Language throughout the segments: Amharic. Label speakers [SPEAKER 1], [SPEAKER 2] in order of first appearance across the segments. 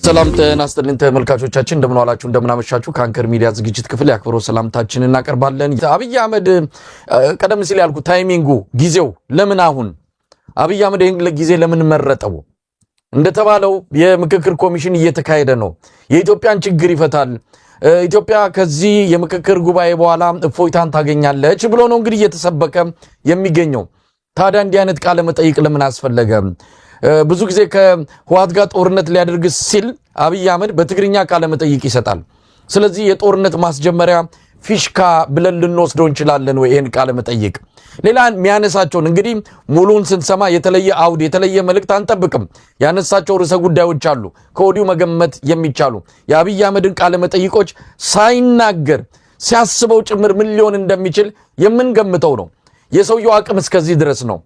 [SPEAKER 1] ሰላም ተናስተልን ተመልካቾቻችን እንደምን ዋላችሁ እንደምን አመሻችሁ ካንከር ሚዲያ ዝግጅት ክፍል ያክብሮ ሰላምታችንን እናቀርባለን። አብይ አህመድ ቀደም ሲል ያልኩት ታይሚንጉ ጊዜው ለምን አሁን አብይ አህመድ ይሄን ጊዜ ለምን መረጠው? እንደተባለው የምክክር ኮሚሽን እየተካሄደ ነው። የኢትዮጵያን ችግር ይፈታል፣ ኢትዮጵያ ከዚህ የምክክር ጉባኤ በኋላ እፎይታን ታገኛለች ብሎ ነው እንግዲህ እየተሰበከ የሚገኘው። ታዲያ እንዲህ አይነት ቃለ መጠይቅ ለምን አስፈለገ? ብዙ ጊዜ ከህወሓት ጋር ጦርነት ሊያደርግ ሲል አብይ አህመድ በትግርኛ ቃለ መጠይቅ ይሰጣል። ስለዚህ የጦርነት ማስጀመሪያ ፊሽካ ብለን ልንወስደው እንችላለን ወይ ይሄን ቃለ መጠይቅ? ሌላ የሚያነሳቸውን እንግዲህ ሙሉን ስንሰማ የተለየ አውድ የተለየ መልእክት አንጠብቅም። ያነሳቸው ርዕሰ ጉዳዮች አሉ ከወዲሁ መገመት የሚቻሉ። የአብይ አህመድን ቃለ መጠይቆች ሳይናገር ሲያስበው ጭምር ምን ሊሆን እንደሚችል የምንገምተው ነው። የሰውየው አቅም እስከዚህ ድረስ ነው።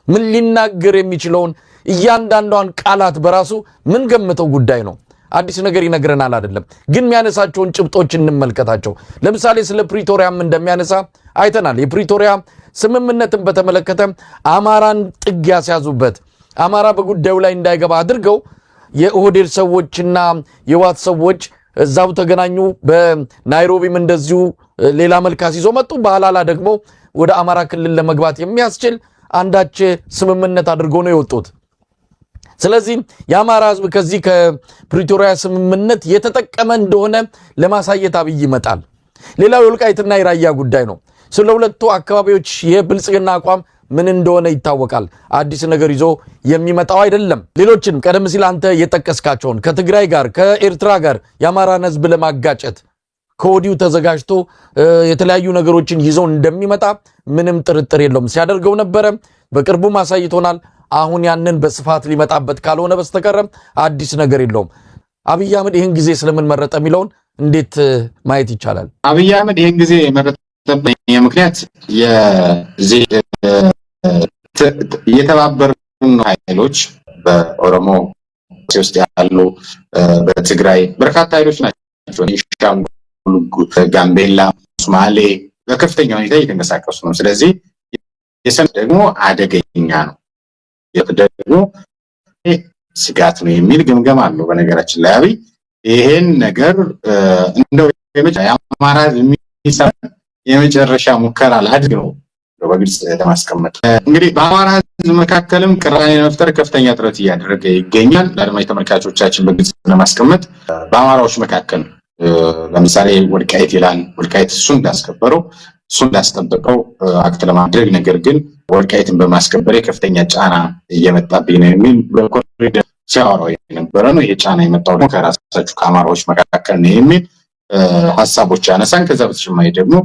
[SPEAKER 1] ምን ሊናገር የሚችለውን እያንዳንዷን ቃላት በራሱ ምን ገምተው ጉዳይ ነው። አዲስ ነገር ይነግረናል አይደለም፣ ግን የሚያነሳቸውን ጭብጦች እንመልከታቸው። ለምሳሌ ስለ ፕሪቶሪያም እንደሚያነሳ አይተናል። የፕሪቶሪያ ስምምነትን በተመለከተ አማራን ጥግ ያስያዙበት፣ አማራ በጉዳዩ ላይ እንዳይገባ አድርገው የኦህዴድ ሰዎችና የህወሓት ሰዎች እዛው ተገናኙ። በናይሮቢም እንደዚሁ ሌላ መልካስ ይዞ መጡ። በኋላ ደግሞ ወደ አማራ ክልል ለመግባት የሚያስችል አንዳች ስምምነት አድርገው ነው የወጡት። ስለዚህ የአማራ ህዝብ ከዚህ ከፕሪቶሪያ ስምምነት የተጠቀመ እንደሆነ ለማሳየት አብይ ይመጣል። ሌላው የወልቃይትና የራያ ጉዳይ ነው። ስለ ሁለቱ አካባቢዎች የብልጽግና አቋም ምን እንደሆነ ይታወቃል። አዲስ ነገር ይዞ የሚመጣው አይደለም። ሌሎችንም ቀደም ሲል አንተ የጠቀስካቸውን ከትግራይ ጋር ከኤርትራ ጋር የአማራን ህዝብ ለማጋጨት ከወዲሁ ተዘጋጅቶ የተለያዩ ነገሮችን ይዞ እንደሚመጣ ምንም ጥርጥር የለውም። ሲያደርገው ነበረ፣ በቅርቡም አሳይቶናል። አሁን ያንን በስፋት ሊመጣበት ካልሆነ በስተቀር አዲስ ነገር የለውም። አብይ አህመድ ይህን ጊዜ ስለምን መረጠ የሚለውን እንዴት ማየት ይቻላል?
[SPEAKER 2] አብይ አህመድ ይህን ጊዜ የመረጠበት ምክንያት የተባበሩ ኃይሎች በኦሮሞ ውስጥ ያሉ በትግራይ በርካታ ኃይሎች ናቸው። ጋምቤላ፣ ሶማሌ በከፍተኛ ሁኔታ እየተንቀሳቀሱ ነው። ስለዚህ የሰሜን ደግሞ አደገኛ ነው ደግሞ ስጋት ነው የሚል ግምገማ አለው። በነገራችን ላይ አብይ ይሄን ነገር እንደው የአማራ የመጨረሻ ሙከራ ላድርግ ነው በግልጽ ለማስቀመጥ። እንግዲህ በአማራ ህዝብ መካከልም ቅራኔ ለመፍጠር ከፍተኛ ጥረት እያደረገ ይገኛል። ለአድማጭ ተመልካቾቻችን በግልጽ ለማስቀመጥ በአማራዎች መካከል ለምሳሌ ወልቃይት ይላል። ወልቃይት እሱ እንዳስጠበቀው አክት ለማድረግ ነገር ግን ወልቃይትን በማስከበር ከፍተኛ ጫና እየመጣብኝ ነው የሚል በኮሪደር ሲያወራው የነበረ ነው። ይሄ ጫና የመጣው ደግሞ ከራሳችሁ ከአማራዎች መካከል ነው የሚል ሐሳቦች ያነሳን። ከዛ በተጨማሪ ደግሞ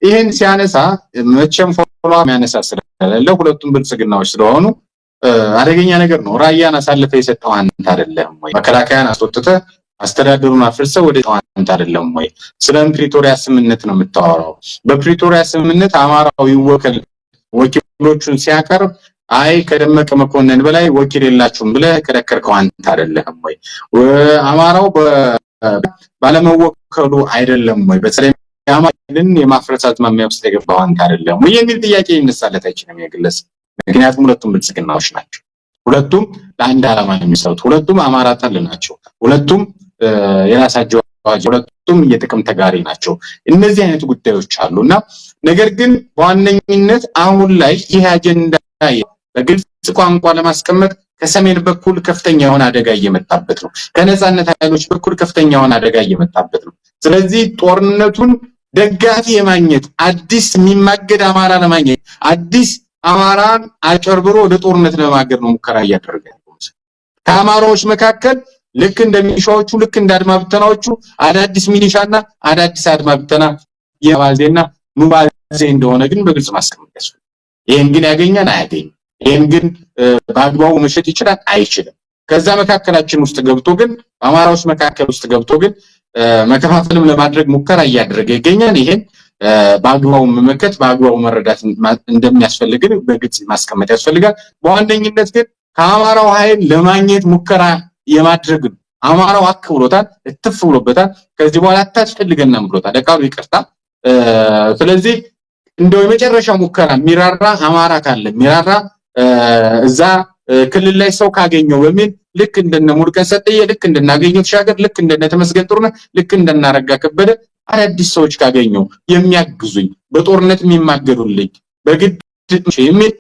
[SPEAKER 2] ይሄን ሲያነሳ መቼም ፎሎ የሚያነሳ ስለሌለ ሁለቱም ብልጽግናዎች ስለሆኑ አደገኛ ነገር ነው። ራያን አሳልፈ የሰጠው አንተ አይደለም ወይ? መከላከያን አስወጥተህ አስተዳደሩን አፍርሰው ወደ አንተ አይደለም ወይ? ስለ ፕሪቶሪያ ስምምነት ነው የምታወራው። በፕሪቶሪያ ስምምነት አማራው ይወከል ወኪሎቹን ሲያቀርብ አይ ከደመቀ መኮንን በላይ ወኪል የላችሁም ብለህ ከደከርከው አንተ አይደለም ወይ? አማራው ባለመወከሉ አይደለም ወይ? በተለይ አማራን የማፍረስ አዝማሚያ ውስጥ የገባው አንተ አይደለም ወይ የሚል ጥያቄ ይነሳለት አይችልም የግለስ። ምክንያቱም ሁለቱም ብልጽግናዎች ናቸው። ሁለቱም ለአንድ ዓላማ ነው የሚሰሩት። ሁለቱም አማራ ጠል ናቸው። ሁለቱም የራሳቸው ሁለቱም የጥቅም ተጋሪ ናቸው። እነዚህ አይነት ጉዳዮች አሉና ነገር ግን በዋነኝነት አሁን ላይ ይህ አጀንዳ በግልጽ ቋንቋ ለማስቀመጥ ከሰሜን በኩል ከፍተኛ የሆነ አደጋ እየመጣበት ነው። ከነጻነት ኃይሎች በኩል ከፍተኛ የሆነ አደጋ እየመጣበት ነው። ስለዚህ ጦርነቱን ደጋፊ የማግኘት አዲስ የሚማገድ አማራ ለማግኘት አዲስ አማራን አጨርብሮ ወደ ጦርነት ለማገድ ነው ሙከራ እያደረገ ያለው። ከአማራዎች መካከል ልክ እንደሚሊሻዎቹ ልክ እንዳድማ ብተናዎቹ አዳዲስ ሚሊሻና አዳዲስ አድማ ብተና የባልዴና ሙባዜ እንደሆነ ግን በግልጽ ማስቀመጥ ያስፈልጋል። ይሄን ግን ያገኛል አያገኝም? ይሄን ግን በአግባቡ መሸጥ ይችላል አይችልም? ከዛ መካከላችን ውስጥ ገብቶ ግን በአማራዎች መካከል ውስጥ ገብቶ ግን መከፋፈልም ለማድረግ ሙከራ እያደረገ ይገኛል። ይሄን በአግባቡ መመከት በአግባቡ መረዳት እንደሚያስፈልግ በግልጽ ማስቀመጥ ያስፈልጋል። በዋነኝነት ግን ከአማራው ኃይል ለማግኘት ሙከራ የማድረግ አማራው አክ ብሎታል፣ እትፍ ብሎበታል። ከዚህ በኋላ አታስፈልገናም ብሎታል። ለቃሉ ይቅርታ። ስለዚህ እንደው የመጨረሻ ሙከራ ሚራራ አማራ ካለ ሚራራ እዛ ክልል ላይ ሰው ካገኘው በሚል ልክ እንደነ ሙልቀን ሰጥዬ ልክ እንደናገኘው ተሻገር ልክ እንደነ ተመስገን ጥሩነህ ልክ እንደናረጋ ከበደ አዳዲስ ሰዎች ካገኘው የሚያግዙኝ በጦርነት የሚማገዱልኝ በግድ የሚል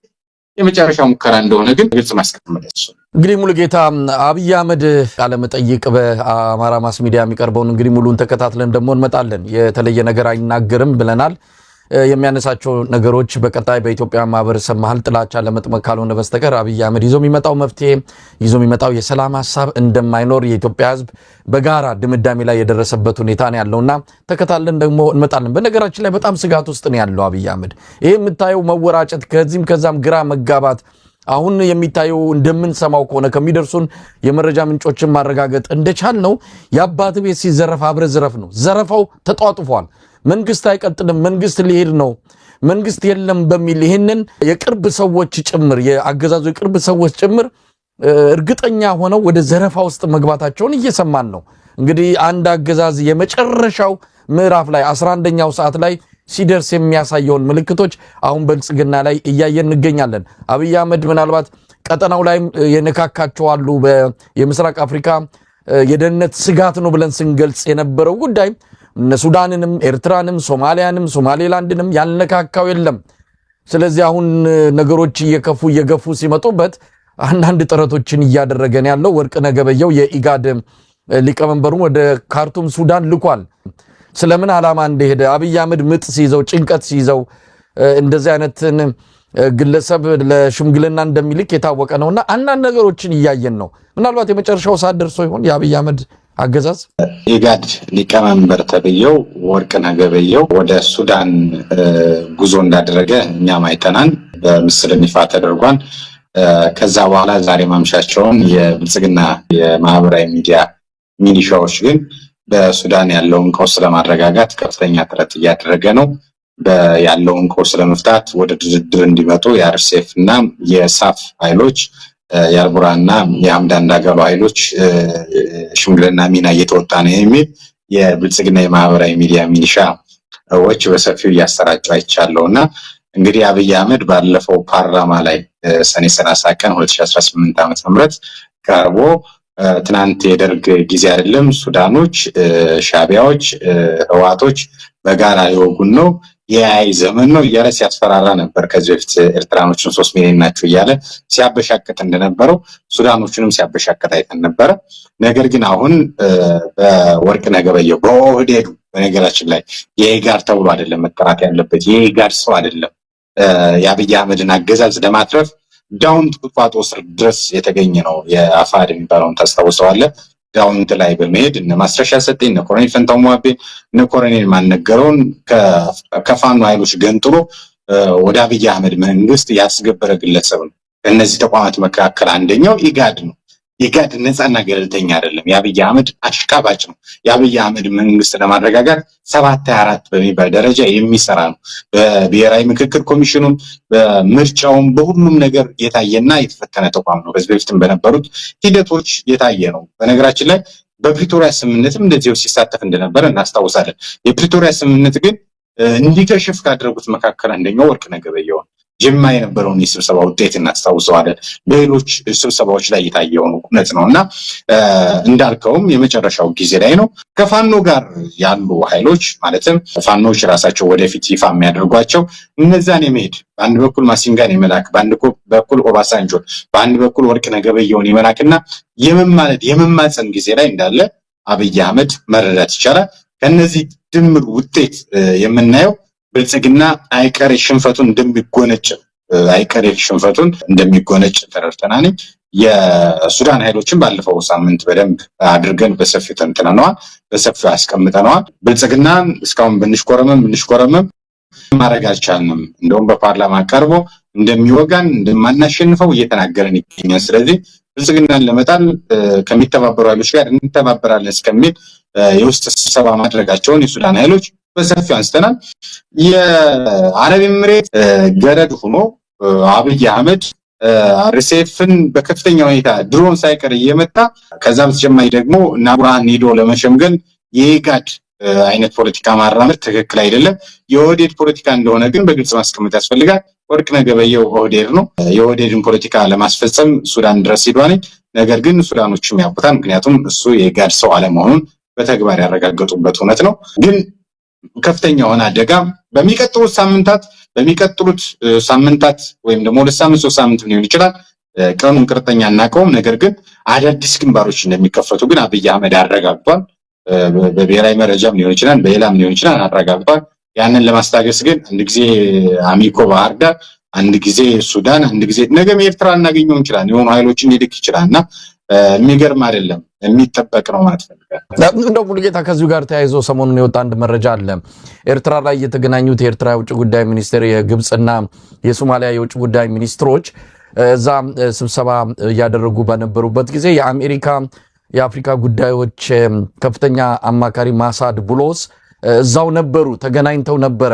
[SPEAKER 2] የመጨረሻ ሙከራ እንደሆነ ግን ግልጽ ማስቀመጥ ነው።
[SPEAKER 1] እንግዲህ ሙሉጌታ አብይ አህመድ ቃለ መጠይቅ በአማራ ማስ ሚዲያ የሚቀርበውን እንግዲህ ሙሉን ተከታትለን ደግሞ እንመጣለን። የተለየ ነገር አይናገርም ብለናል። የሚያነሳቸው ነገሮች በቀጣይ በኢትዮጵያ ማህበረሰብ መሃል ጥላቻ ለመጥመቅ ካልሆነ በስተቀር አብይ አህመድ ይዞ የሚመጣው መፍትሄ ይዞ የሚመጣው የሰላም ሐሳብ እንደማይኖር የኢትዮጵያ ሕዝብ በጋራ ድምዳሜ ላይ የደረሰበት ሁኔታ ነው ያለውና ተከታትለን ደግሞ እንመጣለን። በነገራችን ላይ በጣም ስጋት ውስጥ ነው ያለው አብይ አህመድ። ይሄ የምታየው መወራጨት ከዚህም ከዛም ግራ መጋባት አሁን የሚታየው እንደምንሰማው ከሆነ ከሚደርሱን የመረጃ ምንጮችን ማረጋገጥ እንደቻል ነው የአባት ቤት ሲዘረፍ አብረ ዝረፍ ነው። ዘረፋው ተጧጡፏል። መንግስት አይቀጥልም፣ መንግስት ሊሄድ ነው፣ መንግስት የለም በሚል ይሄንን የቅርብ ሰዎች ጭምር የአገዛዙ የቅርብ ሰዎች ጭምር እርግጠኛ ሆነው ወደ ዘረፋ ውስጥ መግባታቸውን እየሰማን ነው። እንግዲህ አንድ አገዛዝ የመጨረሻው ምዕራፍ ላይ 11ኛው ሰዓት ላይ ሲደርስ የሚያሳየውን ምልክቶች አሁን በልጽግና ላይ እያየን እንገኛለን። አብይ አህመድ ምናልባት ቀጠናው ላይ የነካካቸው አሉ። የምስራቅ አፍሪካ የደህንነት ስጋት ነው ብለን ስንገልጽ የነበረው ጉዳይ ሱዳንንም ኤርትራንም ሶማሊያንም ሶማሌላንድንም ያልነካካው የለም። ስለዚህ አሁን ነገሮች እየገፉ ሲመጡበት አንዳንድ ጥረቶችን እያደረገን ያለው ወርቅነህ ገበየሁ የኢጋድ ሊቀመንበሩ ወደ ካርቱም ሱዳን ልኳል። ስለምን ዓላማ እንደሄደ አብይ አህመድ ምጥ ሲይዘው ጭንቀት ሲይዘው እንደዚህ አይነትን ግለሰብ ለሽምግልና እንደሚልክ የታወቀ ነውና አንዳንድ ነገሮችን እያየን ነው። ምናልባት የመጨረሻው ሰዓት ደርሶ ይሆን የአብይ አህመድ አገዛዝ?
[SPEAKER 2] ኢጋድ ሊቀመንበር ተብየው ወርቅነህ ገበየሁ ወደ ሱዳን ጉዞ እንዳደረገ እኛም አይተናል። በምስል ይፋ ተደርጓል። ከዛ በኋላ ዛሬ ማምሻቸውን የብልጽግና የማህበራዊ ሚዲያ ሚሊሻዎች ግን በሱዳን ያለውን ቀውስ ለማረጋጋት ከፍተኛ ጥረት እያደረገ ነው። ያለውን ቀውስ ለመፍታት ወደ ድርድር እንዲመጡ የአርሴፍ እና የሳፍ ኃይሎች የአልቡራና የሐምዳን ዳጋሎ ኃይሎች ሽምግልና ሚና እየተወጣ ነው የሚል የብልጽግና የማህበራዊ ሚዲያ ሚሊሻዎች በሰፊው እያሰራጩ አይቻለውና እንግዲህ አብይ አህመድ ባለፈው ፓርላማ ላይ ሰኔ 30 ቀን 2018 ዓ.ም ቀርቦ ትናንት የደርግ ጊዜ አይደለም ሱዳኖች ሻቢያዎች ህዋቶች በጋራ ሊወጉን ነው የአይ ዘመን ነው እያለ ሲያስፈራራ ነበር። ከዚህ በፊት ኤርትራኖችን 3 ሚሊዮን ናቸው እያለ ሲያበሻቅጥ እንደነበረው ሱዳኖችንም ሲያበሻቅጥ አይተን ነበር። ነገር ግን አሁን በወርቅነህ ገበየሁ በኦህዴዱ በነገራችን ላይ የኢጋድ ተብሎ አይደለም መጠራት ያለበት የኢጋድ ሰው አይደለም። የአብይ አህመድን አገዛዝ ለማትረፍ ዳውንት ቁጥቋጦ ስር ድረስ የተገኘ ነው። የአፋድ የሚባለውን ታስታውሰዋለህ? ዳውንት ላይ በመሄድ እነ ማስረሻ ሰጤ እነ ኮሎኔል ፈንታው ሟቤ እነ ኮሎኔል ማነገረውን ከፋኖ ኃይሎች ገንጥሎ ወደ አብይ አህመድ መንግስት ያስገበረ ግለሰብ ነው። ከነዚህ ተቋማት መካከል አንደኛው ኢጋድ ነው። ኢጋድ ነፃና ገለልተኛ አይደለም። የአብይ አህመድ አሽቃባጭ ነው። የአብይ አህመድ መንግስት ለማረጋጋት 724 በሚባል ደረጃ የሚሰራ ነው። በብሔራዊ ምክክር ኮሚሽኑም በምርጫውም በሁሉም ነገር የታየና የተፈተነ ተቋም ነው። በዚህ በፊትም በነበሩት ሂደቶች የታየ ነው። በነገራችን ላይ በፕሪቶሪያ ስምምነትም እንደዚሁ ሲሳተፍ እንደነበረ እናስታውሳለን። የፕሪቶሪያ ስምምነት ግን እንዲከሽፍ ካደረጉት መካከል አንደኛው ወርቅነህ ገበየሁ ጅማ የነበረውን የስብሰባ ውጤት እናስታውሰዋለን። በሌሎች ስብሰባዎች ላይ የታየው እውነት ነውና እንዳልከውም የመጨረሻው ጊዜ ላይ ነው። ከፋኖ ጋር ያሉ ኃይሎች ማለትም ፋኖች ራሳቸው ወደፊት ይፋ የሚያደርጓቸው እነዛን የመሄድ በአንድ በኩል ማሲንጋን የመላክ በአንድ በኩል ኦባሳንጆን በአንድ በኩል ወርቅነህ ገበየሁን የመላክና የመማፀን ጊዜ ላይ እንዳለ አብይ አህመድ መረዳት ይቻላል። ከነዚህ ድምር ውጤት የምናየው ብልጽግና አይቀሬ ሽንፈቱን እንደሚጎነጭ ተረድተናል። የሱዳን ኃይሎችን ባለፈው ሳምንት በደንብ አድርገን በሰፊው ተንትነናል፣ በሰፊው አስቀምጠናል። ብልጽግና እስካሁን ብንሽኮረመም ማድረግ አልቻልንም። እንደውም በፓርላማ ቀርቦ እንደሚወጋን እንደማናሸንፈው እየተናገረን ይገኛል። ስለዚህ ብልጽግናን ለመጣል ከሚተባበሩ ኃይሎች ጋር እንተባበራለን እስከሚል የውስጥ ስብሰባ ማድረጋቸውን የሱዳን ኃይሎች በሰፊው አንስተናል። የአረብ ኤምሬት ገረድ ሆኖ አብይ አህመድ አርሴፍን በከፍተኛ ሁኔታ ድሮን ሳይቀር እየመታ ከዛ በተጨማሪ ደግሞ እና ቡርሃን ሄዶ ለመሸምገል የኢጋድ አይነት ፖለቲካ ማራመድ ትክክል አይደለም። የኦህዴድ ፖለቲካ እንደሆነ ግን በግልጽ ማስቀመጥ ያስፈልጋል። ወርቅነህ ገበየሁ ኦህዴድ ነው። የኦህዴድን ፖለቲካ ለማስፈጸም ሱዳን ድረስ ሄዷል። ነገር ግን ሱዳኖችም ያውቁታል። ምክንያቱም እሱ የጋድ ሰው አለመሆኑን በተግባር ያረጋገጡበት እውነት ነው። ግን ከፍተኛ የሆነ አደጋ በሚቀጥሉት ሳምንታት ወይም ደግሞ 2 ሳምንት 3 ሳምንት ሊሆን ይችላል። ቀኑን ቅርጠኛ እናቀውም። ነገር ግን አዳዲስ ግንባሮች እንደሚከፈቱ ግን አብይ አህመድ አረጋግጧል። በብሔራዊ መረጃም ሊሆን ይችላል፣ በሌላም ሊሆን ይችላል አረጋግጧል። ያንን ለማስታገስ ግን አንድ ጊዜ አሚኮ ባህር ዳር፣ አንድ ጊዜ ሱዳን፣ አንድ ጊዜ ነገም ኤርትራ እናገኘው እንችላለን። የሆኑ ኃይሎችን ሊልክ ይችላልና የሚገርም አይደለም፣ የሚጠበቅ ነው ማለት ፈልጋለሁ።
[SPEAKER 1] እንደው ሙሉጌታ ከዚሁ ጋር ተያይዞ ሰሞኑን የወጣ አንድ መረጃ አለ። ኤርትራ ላይ የተገናኙት የኤርትራ የውጭ ጉዳይ ሚኒስቴር የግብፅና የሶማሊያ የውጭ ጉዳይ ሚኒስትሮች እዛ ስብሰባ እያደረጉ በነበሩበት ጊዜ የአሜሪካ የአፍሪካ ጉዳዮች ከፍተኛ አማካሪ ማሳድ ቡሎስ እዛው ነበሩ፣ ተገናኝተው ነበረ።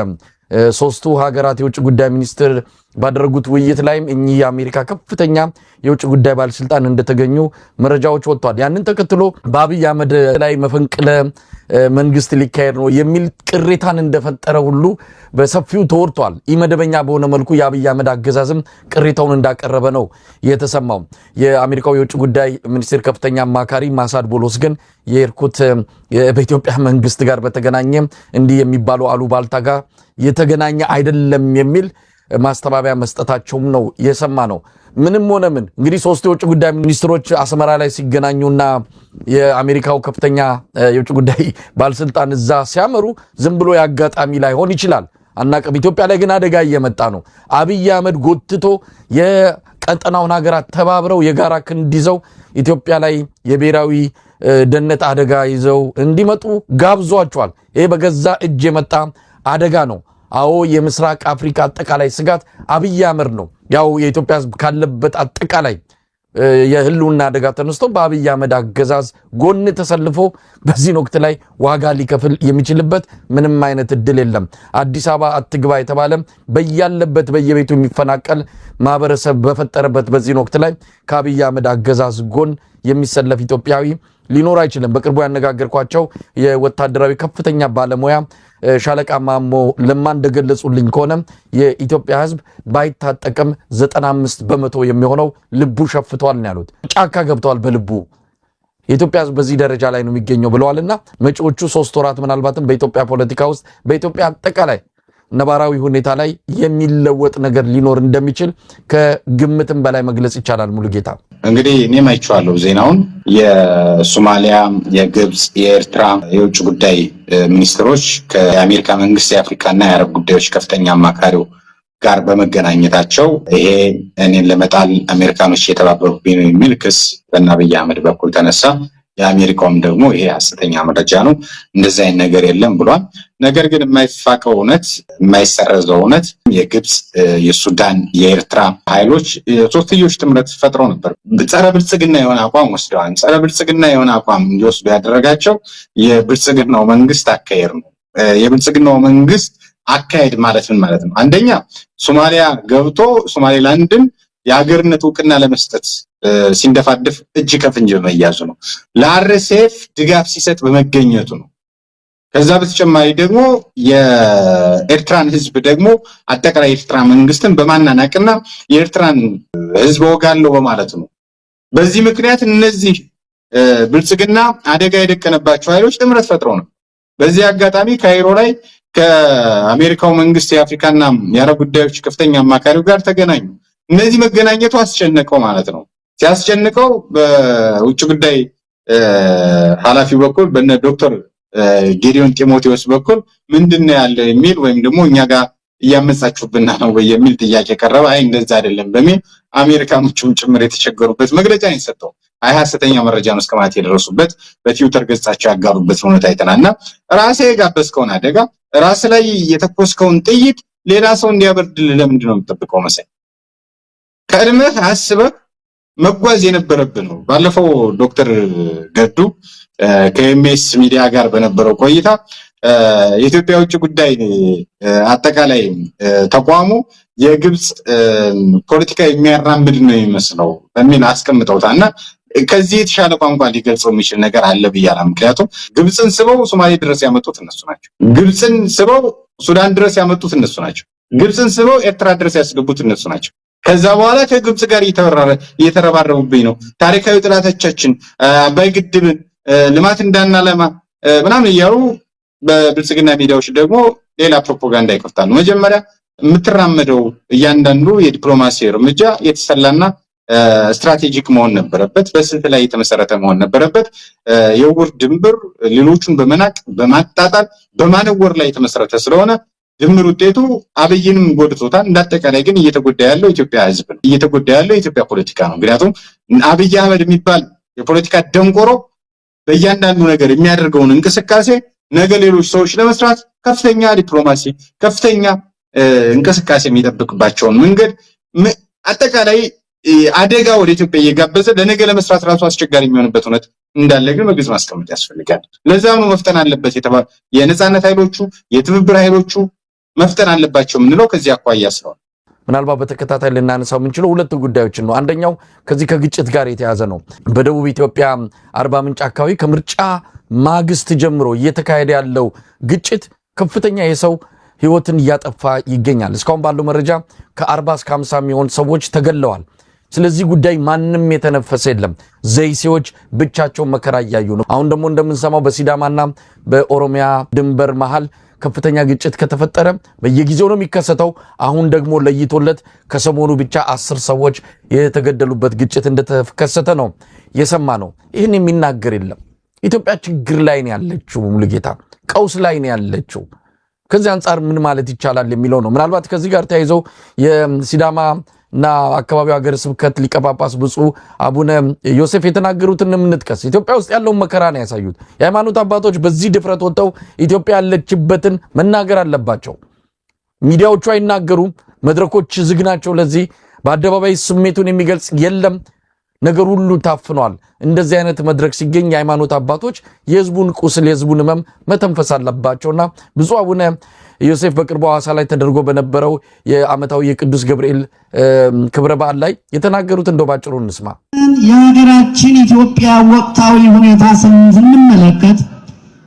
[SPEAKER 1] ሶስቱ ሀገራት የውጭ ጉዳይ ሚኒስትር ባደረጉት ውይይት ላይም እኚህ የአሜሪካ ከፍተኛ የውጭ ጉዳይ ባለስልጣን እንደተገኙ መረጃዎች ወጥቷል። ያንን ተከትሎ በአብይ አህመድ ላይ መፈንቅለ መንግስት ሊካሄድ ነው የሚል ቅሬታን እንደፈጠረ ሁሉ በሰፊው ተወርቷል። ኢመደበኛ በሆነ መልኩ የአብይ አህመድ አገዛዝም ቅሬታውን እንዳቀረበ ነው የተሰማው። የአሜሪካው የውጭ ጉዳይ ሚኒስቴር ከፍተኛ አማካሪ ማሳድ ቦሎስ ግን የኤርኩት በኢትዮጵያ መንግስት ጋር በተገናኘ እንዲህ የሚባለው አሉባልታ ጋር የተገናኘ አይደለም የሚል ማስተባበያ መስጠታቸውም ነው የሰማ ነው። ምንም ሆነ ምን እንግዲህ ሶስቱ የውጭ ጉዳይ ሚኒስትሮች አስመራ ላይ ሲገናኙና የአሜሪካው ከፍተኛ የውጭ ጉዳይ ባለስልጣን እዛ ሲያመሩ ዝም ብሎ ያጋጣሚ ላይሆን ይችላል አናቀም። ኢትዮጵያ ላይ ግን አደጋ እየመጣ ነው። አብይ አህመድ ጎትቶ የቀጠናውን ሀገራት ተባብረው የጋራ ክንድ ይዘው ኢትዮጵያ ላይ የብሔራዊ ደህንነት አደጋ ይዘው እንዲመጡ ጋብዟቸዋል። ይሄ በገዛ እጅ የመጣ አደጋ ነው። አዎ የምስራቅ አፍሪካ አጠቃላይ ስጋት አብይ አህመድ ነው። ያው የኢትዮጵያ ሕዝብ ካለበት አጠቃላይ የህልውና አደጋ ተነስቶ በአብይ አህመድ አገዛዝ ጎን ተሰልፎ በዚህ ወቅት ላይ ዋጋ ሊከፍል የሚችልበት ምንም አይነት እድል የለም። አዲስ አበባ አትግባ የተባለ በያለበት በየቤቱ የሚፈናቀል ማህበረሰብ በፈጠረበት በዚህ ወቅት ላይ ከአብይ አህመድ አገዛዝ ጎን የሚሰለፍ ኢትዮጵያዊ ሊኖር አይችልም። በቅርቡ ያነጋገርኳቸው የወታደራዊ ከፍተኛ ባለሙያ ሻለቃ ማሞ ለማ እንደገለጹልኝ ከሆነ የኢትዮጵያ ህዝብ ባይታጠቅም 95 በመቶ የሚሆነው ልቡ ሸፍቷል ነው ያሉት። ጫካ ገብቷል በልቡ። የኢትዮጵያ ህዝብ በዚህ ደረጃ ላይ ነው የሚገኘው ብለዋልና መጪዎቹ 3 ወራት ምናልባትም በኢትዮጵያ ፖለቲካ ውስጥ በኢትዮጵያ አጠቃላይ ነባራዊ ሁኔታ ላይ የሚለወጥ ነገር ሊኖር እንደሚችል ከግምትም በላይ መግለጽ ይቻላል። ሙሉጌታ
[SPEAKER 2] እንግዲህ እኔም አይቼዋለሁ ዜናውን። የሶማሊያ፣ የግብጽ፣ የኤርትራ የውጭ ጉዳይ ሚኒስትሮች ከአሜሪካ መንግስት የአፍሪካና የአረብ ጉዳዮች ከፍተኛ አማካሪው ጋር በመገናኘታቸው ይሄ እኔን ለመጣል አሜሪካኖች የተባበሩብኝ ነው የሚል ክስ በአብይ አህመድ በኩል ተነሳ። የአሜሪካውም ደግሞ ይሄ ሐሰተኛ መረጃ ነው፣ እንደዚህ አይነት ነገር የለም ብሏል። ነገር ግን የማይፋቀው እውነት፣ የማይሰረዘው እውነት የግብጽ፣ የሱዳን፣ የኤርትራ ኃይሎች ሶስትዮሽ ጥምረት ፈጥረው ነበር። ጸረ ብልጽግና የሆነ አቋም ወስደዋል። ጸረ ብልጽግና የሆነ አቋም እንዲወስዱ ያደረጋቸው የብልጽግናው መንግስት አካሄድ ነው። የብልጽግናው መንግስት አካሄድ ማለት ምን ማለት ነው? አንደኛ ሶማሊያ ገብቶ ሶማሌላንድን የሀገርነት እውቅና ለመስጠት ሲንደፋደፍ እጅ ከፍንጅ በመያዙ ነው። ለአርኤስኤፍ ድጋፍ ሲሰጥ በመገኘቱ ነው። ከዛ በተጨማሪ ደግሞ የኤርትራን ህዝብ ደግሞ አጠቃላይ ኤርትራ መንግስትን በማናናቅና የኤርትራን ህዝብ ወጋለው በማለት ነው። በዚህ ምክንያት እነዚህ ብልጽግና አደጋ የደቀነባቸው ኃይሎች ጥምረት ፈጥረው ነው። በዚህ አጋጣሚ ካይሮ ላይ ከአሜሪካው መንግስት የአፍሪካና የአረብ ጉዳዮች ከፍተኛ አማካሪው ጋር ተገናኙ። እነዚህ መገናኘቱ አስጨነቀው ማለት ነው። ሲያስጨንቀው በውጭ ጉዳይ ኃላፊው በኩል በነ ዶክተር ጌዲዮን ጢሞቴዎስ በኩል ምንድነው ያለ የሚል ወይም ደግሞ እኛ ጋር እያመጻችሁብና ነው ወይ የሚል ጥያቄ ቀረበ። አይ እንደዛ አይደለም በሚል አሜሪካኖቹም ጭምር የተቸገሩበት መግለጫ ነው የሰጠው። አይ ሐሰተኛ መረጃ ነው እስከማለት የደረሱበት በትዊተር ገጻቸው ያጋሩበት ሁኔታ አይተናልና ራሴ የጋበዝከውን አደጋ ራስ ላይ የተኮስከውን ጥይት ሌላ ሰው እንዲያበርድልህ ለምንድን ነው የምትጠብቀው መሰለኝ? ቀድመህ አስበህ መጓዝ የነበረብህ ነው። ባለፈው ዶክተር ገዱ ከኤምኤስ ሚዲያ ጋር በነበረው ቆይታ የኢትዮጵያ ውጭ ጉዳይ አጠቃላይ ተቋሙ የግብጽ ፖለቲካ የሚያራምድ ነው የሚመስለው በሚል አስቀምጠውታልና ከዚህ የተሻለ ቋንቋ ሊገልጸው የሚችል ነገር አለ ብያለሁ። ምክንያቱም ግብፅን ስበው ሶማሌ ድረስ ያመጡት እነሱ ናቸው። ግብፅን ስበው ሱዳን ድረስ ያመጡት እነሱ ናቸው። ግብፅን ስበው ኤርትራ ድረስ ያስገቡት እነሱ ናቸው። ከዛ በኋላ ከግብፅ ጋር እየተረባረቡብኝ ነው። ታሪካዊ ጥላቶቻችን አባይ ግድብን ልማት እንዳናለማ ምናምን እያሉ በብልጽግና ሚዲያዎች ደግሞ ሌላ ፕሮፓጋንዳ ይከፍታሉ። መጀመሪያ የምትራመደው እያንዳንዱ የዲፕሎማሲ እርምጃ የተሰላና ስትራቴጂክ መሆን ነበረበት። በስልት ላይ የተመሰረተ መሆን ነበረበት። የውር ድንበር ሌሎቹን በመናቅ በማጣጣል በማነወር ላይ የተመሰረተ ስለሆነ ድምር ውጤቱ አብይንም ጎድቶታል። እንዳጠቃላይ ግን እየተጎዳ ያለው ኢትዮጵያ ሕዝብ ነው። እየተጎዳ ያለው የኢትዮጵያ ፖለቲካ ነው። ምክንያቱም አብይ አህመድ የሚባል የፖለቲካ ደንቆሮ በእያንዳንዱ ነገር የሚያደርገውን እንቅስቃሴ ነገ ሌሎች ሰዎች ለመስራት ከፍተኛ ዲፕሎማሲ ከፍተኛ እንቅስቃሴ የሚጠብቅባቸውን መንገድ አጠቃላይ አደጋ ወደ ኢትዮጵያ እየጋበዘ ለነገ ለመስራት ራሱ አስቸጋሪ የሚሆንበት ሁኔታ እንዳለ ግን በግልጽ ማስቀመጥ ያስፈልጋል። ለዛም ነው መፍጠን አለበት የተባለ የነጻነት ኃይሎቹ የትብብር ኃይሎቹ መፍጠን አለባቸው የምንለው ከዚህ አኳያ ስለሆነ
[SPEAKER 1] ምናልባት በተከታታይ ልናነሳው የምንችለው ሁለት ጉዳዮችን ነው። አንደኛው ከዚህ ከግጭት ጋር የተያዘ ነው። በደቡብ ኢትዮጵያ አርባ ምንጭ አካባቢ ከምርጫ ማግስት ጀምሮ እየተካሄደ ያለው ግጭት ከፍተኛ የሰው ህይወትን እያጠፋ ይገኛል። እስካሁን ባለው መረጃ ከ40 እስከ 50 የሚሆኑ ሰዎች ተገለዋል። ስለዚህ ጉዳይ ማንም የተነፈሰ የለም። ዘይሴዎች ብቻቸውን መከራ እያዩ ነው። አሁን ደግሞ እንደምንሰማው በሲዳማና በኦሮሚያ ድንበር መሃል ከፍተኛ ግጭት ከተፈጠረ በየጊዜው ነው የሚከሰተው። አሁን ደግሞ ለይቶለት ከሰሞኑ ብቻ 10 ሰዎች የተገደሉበት ግጭት እንደተከሰተ ነው የሰማ ነው። ይህን የሚናገር የለም። ኢትዮጵያ ችግር ላይ ነው ያለችው፣ ሙሉጌታ ቀውስ ላይ ነው ያለችው። ከዚህ አንጻር ምን ማለት ይቻላል የሚለው ነው። ምናልባት ከዚህ ጋር ተያይዘው የሲዳማ እና አካባቢው ሀገረ ስብከት ሊቀ ጳጳስ ብፁዕ አቡነ ዮሴፍ የተናገሩትን እንጥቀስ። ኢትዮጵያ ውስጥ ያለውን መከራ ነው ያሳዩት። የሃይማኖት አባቶች በዚህ ድፍረት ወጥተው ኢትዮጵያ ያለችበትን መናገር አለባቸው። ሚዲያዎቹ አይናገሩም፣ መድረኮች ዝግ ናቸው። ለዚህ በአደባባይ ስሜቱን የሚገልጽ የለም። ነገር ሁሉ ታፍኗል። እንደዚህ አይነት መድረክ ሲገኝ የሃይማኖት አባቶች የህዝቡን ቁስል የህዝቡን ህመም መተንፈስ አለባቸውና ብፁዕ አቡነ ዮሴፍ በቅርቡ ሐዋሳ ላይ ተደርጎ በነበረው የዓመታዊ የቅዱስ ገብርኤል ክብረ በዓል ላይ የተናገሩት እንደው ባጭሩ እንስማ።
[SPEAKER 3] የሀገራችን ኢትዮጵያ ወቅታዊ ሁኔታ ስንመለከት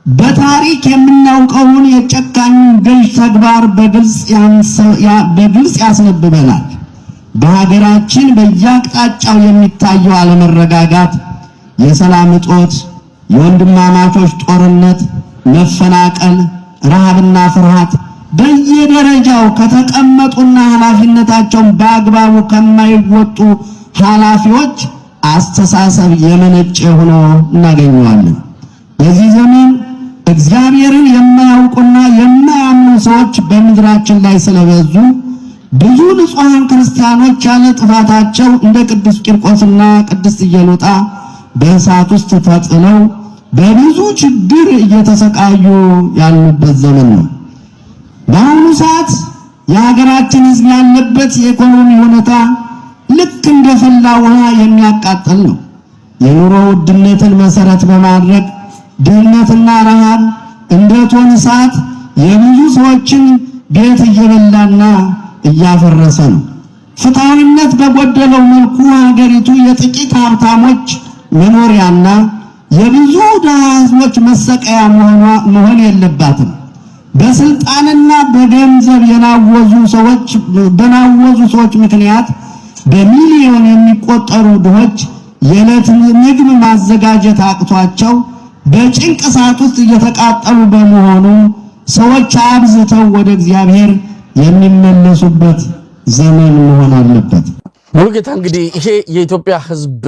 [SPEAKER 3] በታሪክ የምናውቀውን የጨካኝ ገዥ ተግባር በግልጽ ያስነብበናል። በሀገራችን በየአቅጣጫው የሚታየው አለመረጋጋት፣ የሰላም እጦት፣ የወንድማማቾች ጦርነት፣ መፈናቀል፣ ረሃብና ፍርሃት በየደረጃው ከተቀመጡና ኃላፊነታቸውን በአግባቡ ከማይወጡ ኃላፊዎች አስተሳሰብ የመነጨ ሆኖ እናገኘዋለን። በዚህ ዘመን እግዚአብሔርን የማያውቁና የማያምኑ ሰዎች በምድራችን ላይ ስለበዙ ብዙ ንጹሐን ክርስቲያኖች ያለ ጥፋታቸው እንደ ቅዱስ ቂርቆስና ቅድስት ኢየሉጣ በእሳት ውስጥ ተጥለው በብዙ ችግር እየተሰቃዩ ያሉበት ዘመን ነው። በአሁኑ ሰዓት የሀገራችን ሕዝብ ያለበት የኢኮኖሚ ሁኔታ ልክ እንደ ፈላ ውሃ የሚያቃጥል ነው። የኑሮ ውድነትን መሰረት በማድረግ ድህነትና ረሃብ እንደ እቶን እሳት የብዙ ሰዎችን ቤት እየበላና እያፈረሰ ነው። ፍትሃዊነት በጎደለው መልኩ ሀገሪቱ የጥቂት ሀብታሞች መኖሪያና የብዙ ድሃ ሕዝቦች መሰቀያ መሆን የለባትም። በስልጣንና በገንዘብ በናወዙ ሰዎች ምክንያት በሚሊዮን የሚቆጠሩ ድሆች የዕለት ምግብ ማዘጋጀት አቅቷቸው በጭንቅ እሳት ውስጥ እየተቃጠሉ በመሆኑ ሰዎች አብዝተው ወደ እግዚአብሔር የሚመለሱበት ዘመን መሆን አለበት።
[SPEAKER 1] ሙሉጌታ እንግዲህ ይሄ የኢትዮጵያ ሕዝብ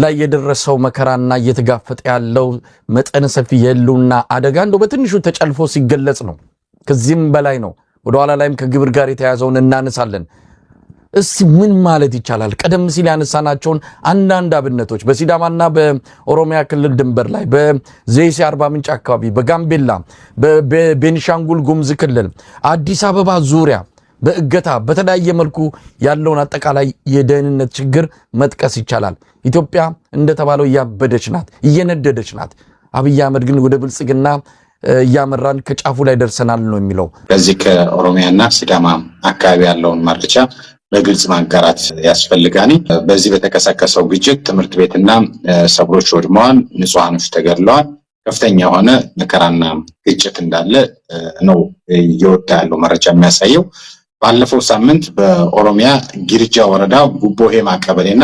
[SPEAKER 1] ላይ የደረሰው መከራና እየተጋፈጠ ያለው መጠነ ሰፊ የህልውና አደጋ እንደው በትንሹ ተጨልፎ ሲገለጽ ነው። ከዚህም በላይ ነው። ወደ ኋላ ላይም ከግብር ጋር የተያዘውን እናነሳለን። እስቲ ምን ማለት ይቻላል? ቀደም ሲል ያነሳናቸውን አንዳንድ አብነቶች በሲዳማና በኦሮሚያ ክልል ድንበር ላይ በዘይሴ አርባ ምንጭ አካባቢ፣ በጋምቤላ፣ በቤኒሻንጉል ጉሙዝ ክልል፣ አዲስ አበባ ዙሪያ በእገታ በተለያየ መልኩ ያለውን አጠቃላይ የደህንነት ችግር መጥቀስ ይቻላል። ኢትዮጵያ እንደተባለው እያበደች ናት፣ እየነደደች ናት። አብይ አህመድ ግን ወደ ብልጽግና እያመራን ከጫፉ ላይ ደርሰናል ነው የሚለው።
[SPEAKER 2] ከዚህ ከኦሮሚያና ሲዳማ አካባቢ ያለውን መረጃ በግልጽ ማጋራት ያስፈልጋል። በዚህ በተቀሰቀሰው ግጭት ትምህርት ቤትና ሰብሎች ወድመዋል፣ ንጹሃኖች ተገድለዋል። ከፍተኛ የሆነ መከራና ግጭት እንዳለ ነው እየወጣ ያለው መረጃ የሚያሳየው። ባለፈው ሳምንት በኦሮሚያ ጊርጃ ወረዳ ጉቦ ሄማ ቀበሌና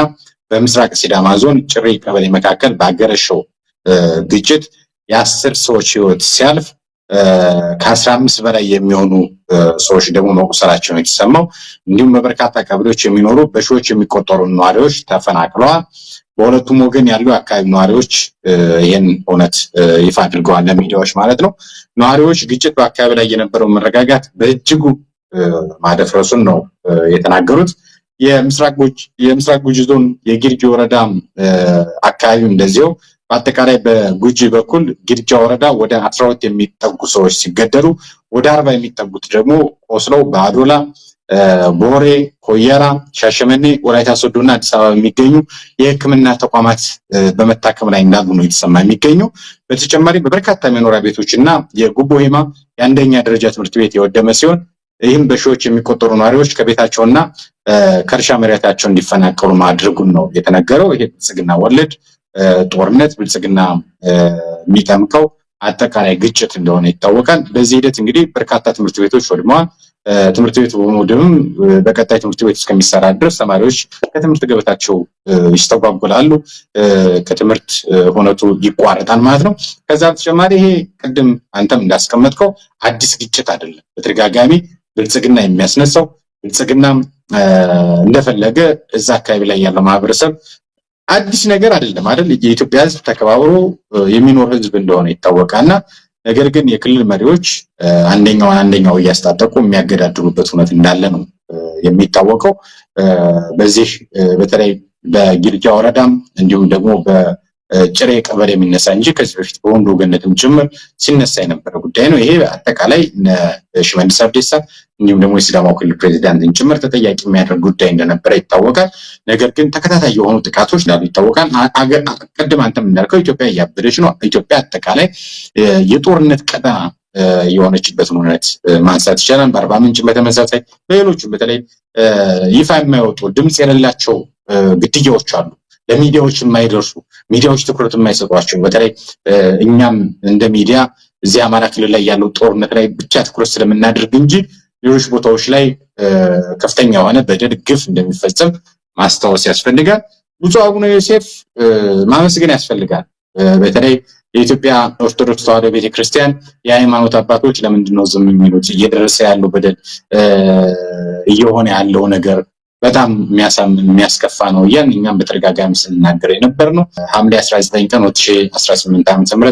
[SPEAKER 2] በምስራቅ ሲዳማ ዞን ጭሪ ቀበሌ መካከል ባገረሸው ግጭት የ10 ሰዎች ህይወት ሲያልፍ ከ15 በላይ የሚሆኑ ሰዎች ደግሞ መቁሰላቸው ነው የተሰማው። እንዲሁም በበርካታ ቀበሌዎች የሚኖሩ በሺዎች የሚቆጠሩ ነዋሪዎች ተፈናቅለዋል። በሁለቱም ወገን ያሉ አካባቢ ነዋሪዎች ይህን እውነት ይፋ አድርገዋል ለሚዲያዎች ማለት ነው። ነዋሪዎች ግጭት በአካባቢ ላይ የነበረው መረጋጋት በእጅጉ ማደፍረሱን ነው የተናገሩት። የምስራቅ ጉጂ ዞን የጊርጂ ወረዳ አካባቢ እንደዚሁ በአጠቃላይ በጉጂ በኩል ጊርጃ ወረዳ ወደ 12 የሚጠጉ ሰዎች ሲገደሉ ወደ 40 የሚጠጉት ደግሞ ቆስለው በአዶላ፣ ቦሬ፣ ኮየራ፣ ሻሸመኔ፣ ወላይታ ሶዶና አዲስ አበባ የሚገኙ የሕክምና ተቋማት በመታከም ላይ እንዳሉ ነው የተሰማ የሚገኘው። በተጨማሪ በበርካታ መኖሪያ ቤቶችና የጉቦ ሄማ የአንደኛ ደረጃ ትምህርት ቤት የወደመ ሲሆን ይህም በሺዎች የሚቆጠሩ ነዋሪዎች ከቤታቸውና ከእርሻ መሬታቸው እንዲፈናቀሉ ማድረጉን ነው የተነገረው። ይሄ ብልጽግና ወለድ ጦርነት ብልጽግና የሚጠምቀው አጠቃላይ ግጭት እንደሆነ ይታወቃል። በዚህ ሂደት እንግዲህ በርካታ ትምህርት ቤቶች ወድመዋል። ትምህርት ቤቱ በመውደምም በቀጣይ ትምህርት ቤት እስከሚሰራ ድረስ ተማሪዎች ከትምህርት ገበታቸው ይስተጓጎላሉ፣ ከትምህርት ሁነቱ ይቋረጣል ማለት ነው። ከዛ በተጨማሪ ይሄ ቅድም አንተም እንዳስቀመጥከው አዲስ ግጭት አይደለም። በተደጋጋሚ ብልጽግና የሚያስነሳው ብልጽግና እንደፈለገ እዛ አካባቢ ላይ ያለው ማህበረሰብ አዲስ ነገር አይደለም አይደል? የኢትዮጵያ ሕዝብ ተከባብሮ የሚኖር ሕዝብ እንደሆነ ይታወቃልና ነገር ግን የክልል መሪዎች አንደኛው እያስታጠቁ የሚያገዳድሩበት ሁኔታ እንዳለ ነው የሚታወቀው። በዚህ በተለይ በጊርጃ ወረዳም እንዲሁም ደግሞ በጭሬ ቀበሌ የሚነሳ እንጂ ከዚህ በፊት በወንዶ ገነትም ጭምር ሲነሳ የነበረ ጉዳይ ነው። ይሄ አጠቃላይ ሽመልስ አብዲሳ እንዲሁም ደግሞ የሲዳማው ክልል ፕሬዚዳንትን ጭምር ተጠያቂ የሚያደርግ ጉዳይ እንደነበረ ይታወቃል። ነገር ግን ተከታታይ የሆኑ ጥቃቶች እንዳሉ ይታወቃል። ቅድም አንተም እንዳልከው ኢትዮጵያ እያበደች ነው። ኢትዮጵያ አጠቃላይ የጦርነት ቀጠና የሆነችበትን እውነት ማንሳት ይቻላል። በአርባ ምንጭ በተመሳሳይ በሌሎችም በተለይ ይፋ የማይወጡ ድምፅ የሌላቸው ግድያዎች አሉ። ለሚዲያዎች የማይደርሱ ሚዲያዎች ትኩረት የማይሰጧቸው በተለይ እኛም እንደ ሚዲያ እዚህ አማራ ክልል ላይ ያለው ጦርነት ላይ ብቻ ትኩረት ስለምናደርግ እንጂ ሌሎች ቦታዎች ላይ ከፍተኛ የሆነ በደል ግፍ እንደሚፈጸም ማስታወስ ያስፈልጋል። ብፁዕ አቡነ ዮሴፍ ማመስገን ያስፈልጋል። በተለይ የኢትዮጵያ ኦርቶዶክስ ተዋሕዶ ቤተክርስቲያን የሃይማኖት አባቶች ለምንድነው ዝም የሚሉት? እየደረሰ ያለው በደል እየሆነ ያለው ነገር በጣም የሚያስከፋ ነው። እኛም በተደጋጋሚ ስንናገር የነበር ነው። ሐምሌ 19 ቀን 2018 ዓ.ም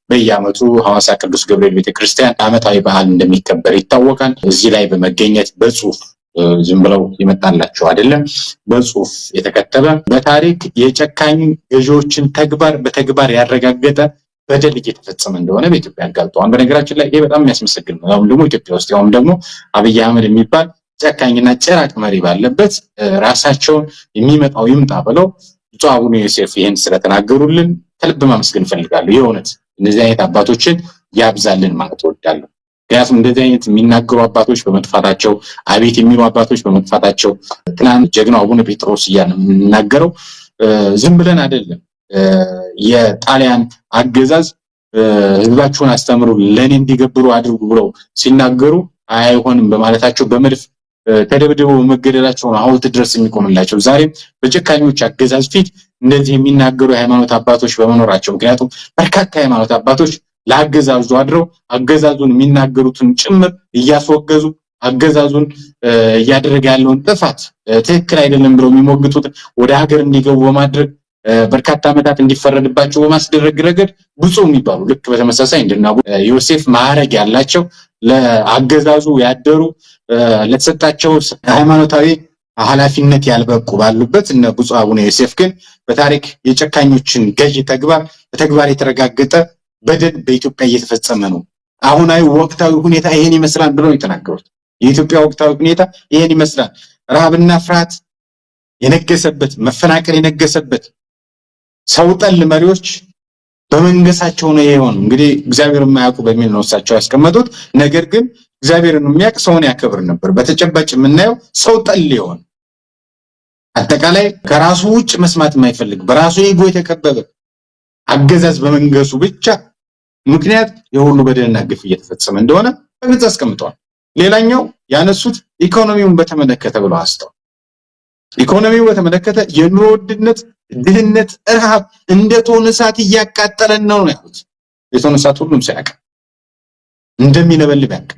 [SPEAKER 2] በየዓመቱ ሐዋሳ ቅዱስ ገብርኤል ቤተክርስቲያን ዓመታዊ በዓል እንደሚከበር ይታወቃል። እዚህ ላይ በመገኘት በጽሁፍ ዝም ብለው ይመጣላቸው አይደለም፣ በጽሁፍ የተከተበ በታሪክ የጨካኝ ገዢዎችን ተግባር በተግባር ያረጋገጠ በደል እየተፈጸመ እንደሆነ በኢትዮጵያ አጋልጠዋል። በነገራችን ላይ ይሄ በጣም የሚያስመሰግን ነው። ያውም ደግሞ ኢትዮጵያ ውስጥ ያውም ደግሞ አብይ አህመድ የሚባል ጨካኝና ጭራቅ መሪ ባለበት ራሳቸውን የሚመጣው ይምጣ ብለው ብፁዕ አቡነ ዮሴፍ ይህን ስለተናገሩልን ከልብ ማመስገን እፈልጋለሁ። የእውነት እንደዚህ አይነት አባቶችን ያብዛልን ማለት እወዳለሁ። ምክንያቱም እንደዚህ አይነት የሚናገሩ አባቶች በመጥፋታቸው አቤት የሚሉ አባቶች በመጥፋታቸው ትናንት ጀግናው አቡነ ጴጥሮስ እያልን የምንናገረው ዝም ብለን አይደለም። የጣሊያን አገዛዝ ህዝባችሁን አስተምሩ ለኔ እንዲገብሩ አድርጉ ብለው ሲናገሩ አይሆንም በማለታቸው በመድፍ ተደብድበው መገደላቸው ነው ሐውልት ድረስ የሚቆምላቸው። ዛሬም በጨካኞች አገዛዝ ፊት እንደዚህ የሚናገሩ የሃይማኖት አባቶች በመኖራቸው ምክንያቱም በርካታ የሃይማኖት አባቶች ለአገዛዙ አድረው አገዛዙን የሚናገሩትን ጭምር እያስወገዙ አገዛዙን እያደረገ ያለውን ጥፋት ትክክል አይደለም ብለው የሚሞግቱት ወደ ሀገር እንዲገቡ በማድረግ በርካታ ዓመታት እንዲፈረድባቸው በማስደረግ ረገድ ብፁዕ የሚባሉ ልክ በተመሳሳይ እንደና ዮሴፍ ማዕረግ ያላቸው ለአገዛዙ ያደሩ ለተሰጣቸው ሃይማኖታዊ ኃላፊነት ያልበቁ ባሉበት እነ ብፁዕ አቡነ ዮሴፍ ግን በታሪክ የጨካኞችን ገዢ ተግባር በተግባር የተረጋገጠ በደል በኢትዮጵያ እየተፈጸመ ነው። አሁናዊ ወቅታዊ ሁኔታ ይሄን ይመስላል ብለው የተናገሩት የኢትዮጵያ ወቅታዊ ሁኔታ ይሄን ይመስላል። ረሃብና ፍርሃት የነገሰበት፣ መፈናቀል የነገሰበት ሰው ጠል መሪዎች በመንገሳቸው ነው ይሄው ነው። እንግዲህ እግዚአብሔር የማያውቁ በሚል ነው እሳቸው ያስቀመጡት። ነገር ግን እግዚአብሔርን የሚያውቅ ሰውን ያከብር ነበር። በተጨባጭ የምናየው ሰው ጠል ይሆን አጠቃላይ ከራሱ ውጭ መስማት የማይፈልግ በራሱ ኢጎ የተከበበ አገዛዝ በመንገሱ ብቻ ምክንያት የሁሉ በደልና ግፍ እየተፈጸመ እንደሆነ በግልጽ አስቀምጠዋል። ሌላኛው ያነሱት ኢኮኖሚውን በተመለከተ ብለው አስተው ኢኮኖሚው በተመለከተ የኑሮ ውድነት፣ ድህነት፣ ረሃብ እንደ ቶን እሳት እያቃጠለን ነው ያሉት። የቶን እሳት ሁሉም ሲያውቅ እንደሚነበልብ ያውቅ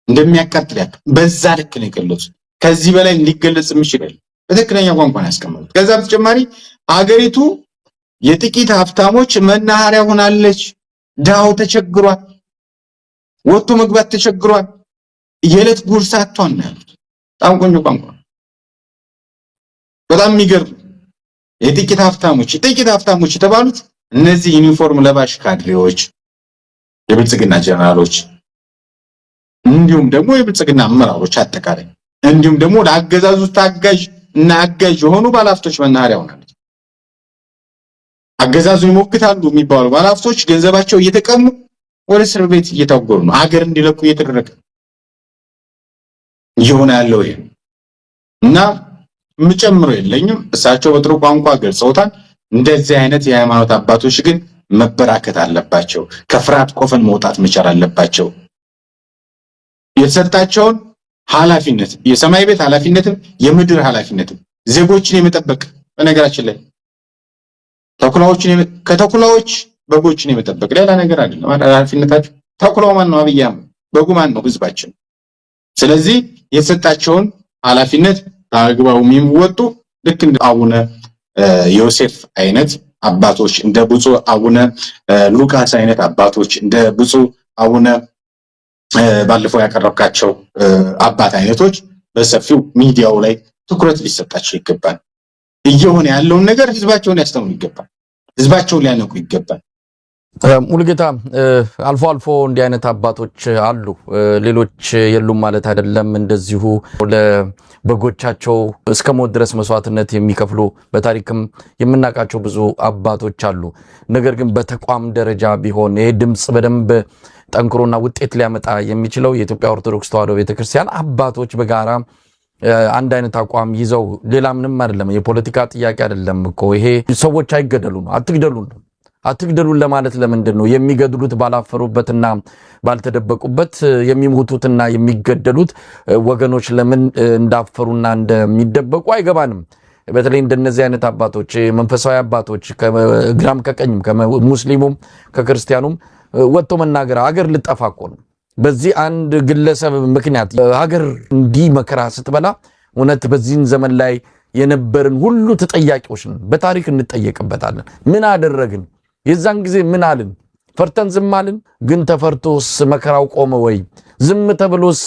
[SPEAKER 2] እንደሚያቃጥል ያውቅ በዛ ልክ ነው የገለጹት። ከዚህ በላይ ሊገለጽ የሚችል በትክክለኛ ቋንቋ ያስቀመጡት። ከዛ በተጨማሪ አገሪቱ የጥቂት ሀብታሞች መናኸሪያ ሆናለች። ዳው ተቸግሯል፣ ወጥቶ መግባት ተቸግሯል፣ የዕለት ጉርስ አጥቷል ነው ያሉት። በጣም ቆንጆ ቋንቋ፣ በጣም የሚገርም የጥቂት ሀብታሞች የተባሉት እነዚህ ዩኒፎርም ለባሽ ካድሬዎች፣ የብልጽግና ጀነራሎች እንዲሁም ደግሞ የብልጽግና አመራሮች አጠቃላይ እንዲሁም ደግሞ ለአገዛዙ ታጋዥ እና አጋዥ የሆኑ ባለሀብቶች መናኸሪያ ሆናለች። አገዛዙ ይሞክታሉ የሚባሉ ባለሀብቶች ገንዘባቸው እየተቀሙ ወደ እስር ቤት እየታጎሩ ነው። ሀገር እንዲለቁ እየተደረገ ይሆነ ያለው ይሄ እና ምጨምሮ የለኝም። እሳቸው በጥሩ ቋንቋ ገልጸውታል። እንደዚህ አይነት የሃይማኖት አባቶች ግን መበራከት አለባቸው። ከፍርሃት ቆፈን መውጣት መቻል አለባቸው። የተሰጣቸውን ኃላፊነት የሰማይ ቤት ኃላፊነትም የምድር ኃላፊነትም ዜጎችን የመጠበቅ በነገራችን ላይ ከተኩላዎች በጎችን የመጠበቅ ሌላ ነገር አይደለም። ኃላፊነታቸው ተኩላው ማን ነው? አብይ አህመድ። በጉ ማን ነው? ህዝባችን። ስለዚህ የተሰጣቸውን ኃላፊነት ታግባው የሚወጡ ልክ እንደ አቡነ ዮሴፍ አይነት አባቶች እንደ ብፁዕ አቡነ ሉቃስ አይነት አባቶች እንደ ብፁዕ አቡነ ባለፈው ያቀረብካቸው አባት አይነቶች በሰፊው ሚዲያው ላይ ትኩረት ሊሰጣቸው ይገባል። እየሆነ ያለውን ነገር ህዝባቸውን ያስተምሩ ይገባል። ህዝባቸውን ሊያነቁ ይገባል።
[SPEAKER 1] ሙሉጌታ አልፎ አልፎ እንዲህ አይነት አባቶች አሉ፣ ሌሎች የሉም ማለት አይደለም። እንደዚሁ ለበጎቻቸው እስከ ሞት ድረስ መስዋዕትነት የሚከፍሉ በታሪክም የምናውቃቸው ብዙ አባቶች አሉ። ነገር ግን በተቋም ደረጃ ቢሆን ይሄ ድምጽ በደንብ ጠንክሮና ውጤት ሊያመጣ የሚችለው የኢትዮጵያ ኦርቶዶክስ ተዋሕዶ ቤተክርስቲያን አባቶች በጋራ አንድ አይነት አቋም ይዘው፣ ሌላ ምንም አይደለም። የፖለቲካ ጥያቄ አይደለም እኮ ይሄ። ሰዎች አይገደሉ ነው፣ አትግደሉን ለማለት ለምንድን ነው የሚገድሉት? ባላፈሩበትና ባልተደበቁበት የሚሞቱትና የሚገደሉት ወገኖች ለምን እንዳፈሩና እንደሚደበቁ አይገባንም። በተለይ እንደነዚህ አይነት አባቶች መንፈሳዊ አባቶች ከግራም ከቀኝም ከሙስሊሙም ከክርስቲያኑም ወጥቶ መናገር ሀገር ልጠፋ እኮ ነው። በዚህ አንድ ግለሰብ ምክንያት ሀገር እንዲህ መከራ ስትበላ እውነት በዚህን ዘመን ላይ የነበርን ሁሉ ተጠያቂዎች ነን። በታሪክ እንጠየቅበታለን። ምን አደረግን? የዛን ጊዜ ምን አልን? ፈርተን ዝም አልን? ግን ተፈርቶስ መከራው ቆመ ወይ? ዝም ተብሎስ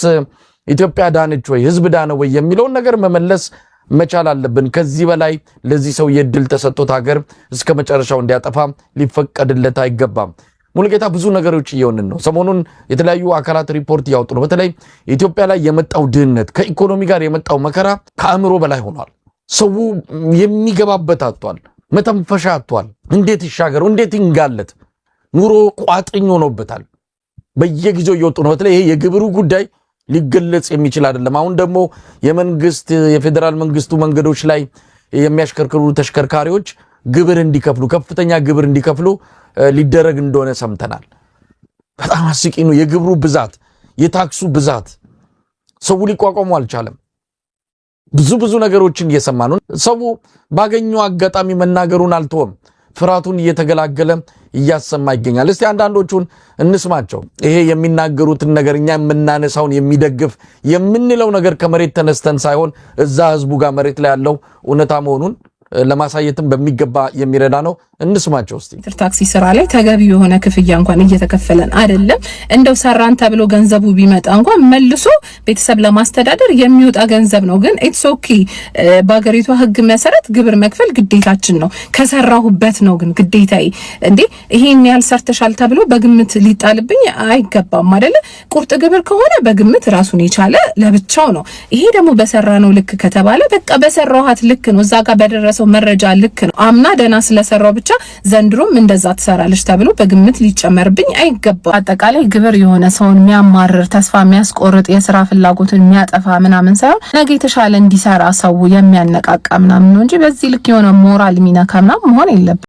[SPEAKER 1] ኢትዮጵያ ዳነች ወይ? ህዝብ ዳነ ወይ? የሚለውን ነገር መመለስ መቻል አለብን። ከዚህ በላይ ለዚህ ሰው የድል ተሰጥቶት ሀገር እስከ መጨረሻው እንዲያጠፋ ሊፈቀድለት አይገባም። ሙሉጌታ ብዙ ነገሮች እየሆንን ነው። ሰሞኑን የተለያዩ አካላት ሪፖርት እያወጡ ነው። በተለይ ኢትዮጵያ ላይ የመጣው ድህነት ከኢኮኖሚ ጋር የመጣው መከራ ከአእምሮ በላይ ሆኗል። ሰው የሚገባበት አጥቷል፣ መተንፈሻ አጥቷል። እንዴት ይሻገረው? እንዴት ይንጋለት? ኑሮ ቋጥኝ ሆኖበታል። በየጊዜው እየወጡ ነው። በተለይ ይሄ የግብሩ ጉዳይ ሊገለጽ የሚችል አይደለም። አሁን ደግሞ የፌዴራል መንግስቱ መንገዶች ላይ የሚያሽከርክሩ ተሽከርካሪዎች ግብር እንዲከፍሉ ከፍተኛ ግብር እንዲከፍሉ ሊደረግ እንደሆነ ሰምተናል። በጣም አስቂኝ ነው። የግብሩ ብዛት፣ የታክሱ ብዛት ሰው ሊቋቋሙ አልቻለም። ብዙ ነገሮችን እየሰማ ነው። ሰው ባገኘው አጋጣሚ መናገሩን አልተወም። ፍርሃቱን እየተገላገለ እያሰማ ይገኛል። እስቲ አንዳንዶቹን እንስማቸው። ይሄ የሚናገሩትን ነገር እኛ የምናነሳውን የሚደግፍ የምንለው ነገር ከመሬት ተነስተን ሳይሆን እዛ ህዝቡ ጋር መሬት ላይ ያለው እውነታ መሆኑን ለማሳየትም በሚገባ የሚረዳ ነው። እንስማቸው እስቲ።
[SPEAKER 4] ታክሲ ስራ ላይ ተገቢ የሆነ ክፍያ እንኳን እየተከፈለን አይደለም። እንደው ሰራን ተብሎ ገንዘቡ ቢመጣ እንኳን መልሶ ቤተሰብ ለማስተዳደር የሚወጣ ገንዘብ ነው። ግን ኢትስ ኦኬ፣ በአገሪቷ ህግ መሰረት ግብር መክፈል ግዴታችን ነው። ከሰራሁበት ነው ግን ግዴታዬ። እንዴ ይሄን ያህል ሰርተሻል ተብሎ በግምት ሊጣልብኝ አይገባም አይደለ? ቁርጥ ግብር ከሆነ በግምት ራሱን የቻለ ለብቻው ነው። ይሄ ደግሞ በሰራ ነው ልክ ከተባለ በቃ በሰራኋት ልክ ነው። እዛ ጋር በደረሰው በደረሰው መረጃ ልክ ነው። አምና ደና ስለሰራው ብቻ ዘንድሮም እንደዛ ትሰራለች ተብሎ በግምት ሊጨመርብኝ አይገባም። አጠቃላይ ግብር የሆነ ሰውን የሚያማርር ተስፋ የሚያስቆርጥ የስራ ፍላጎትን የሚያጠፋ ምናምን ሳይሆን ነገ የተሻለ እንዲሰራ ሰው የሚያነቃቃ ምናምን ነው እንጂ በዚህ ልክ የሆነ ሞራል የሚነካ ምናምን መሆን የለበትም።